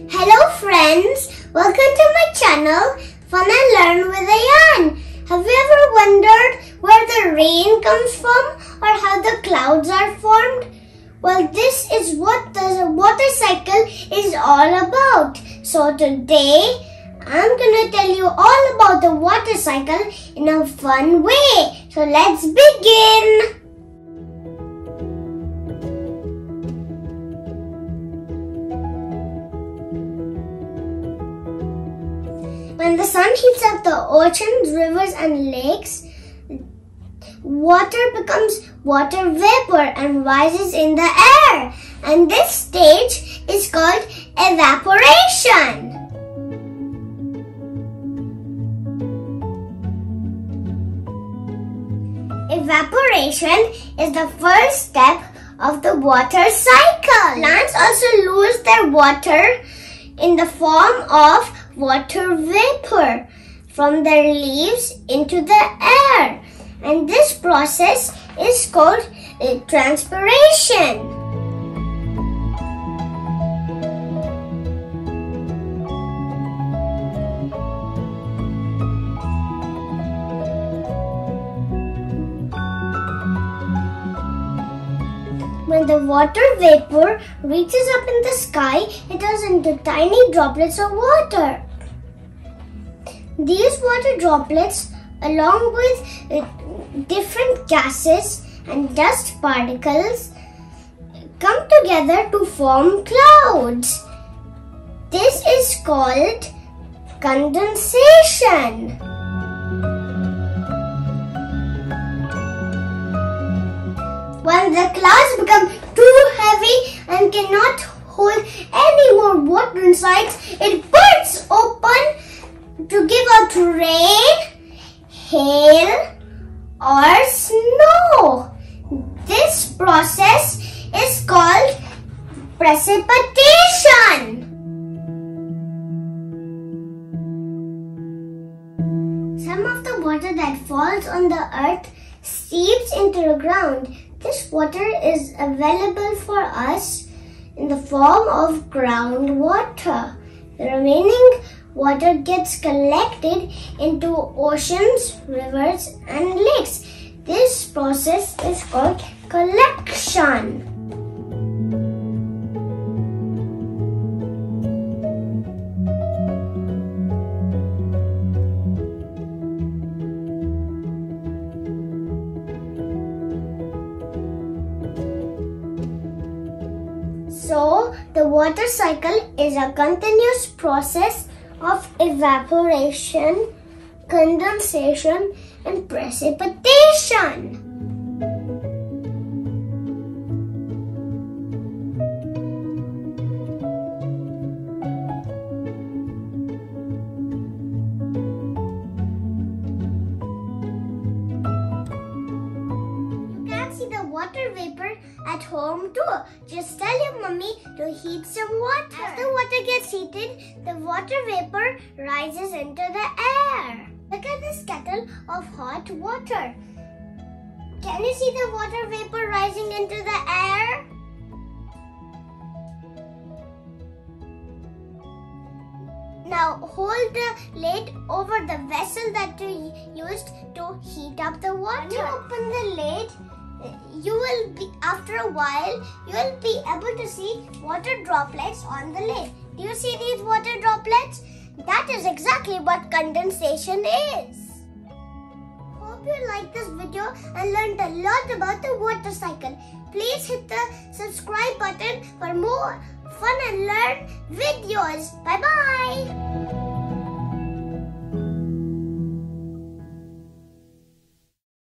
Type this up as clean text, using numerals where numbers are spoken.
Hello friends, welcome to my channel Fun and Learn with Aayaan. Have you ever wondered where the rain comes from or how the clouds are formed? Well, this is what the water cycle is all about. So today, I'm gonna tell you all about the water cycle in a fun way. So let's begin. When the sun heats up the oceans, rivers and lakes, water becomes water vapor and rises in the air. And this stage is called evaporation. Evaporation is the first step of the water cycle. Plants also lose their water in the form of water vapor from their leaves into the air, and this process is called transpiration. When the water vapor reaches up in the sky, it turns into tiny droplets of water. These water droplets, along with different gases and dust particles, come together to form clouds. This is called condensation. When the clouds become too heavy and cannot hold any more water inside, it bursts open to give out rain, hail, or snow. This process is called precipitation. Some of the water that falls on the earth seeps into the ground. This water is available for us in the form of groundwater. The remaining water gets collected into oceans, rivers, and lakes. This process is called collection. So, the water cycle is a continuous process of evaporation, condensation, and precipitation. Water vapor at home too. Just tell your mummy to heat some water. As the water gets heated, the water vapor rises into the air. Look at this kettle of hot water. Can you see the water vapor rising into the air? Now hold the lid over the vessel that you used to heat up the water. When you open the lid, after a while, you will be able to see water droplets on the lid. Do you see these water droplets? That is exactly what condensation is. Hope you liked this video and learned a lot about the water cycle. Please hit the subscribe button for more fun and learn videos. Bye bye.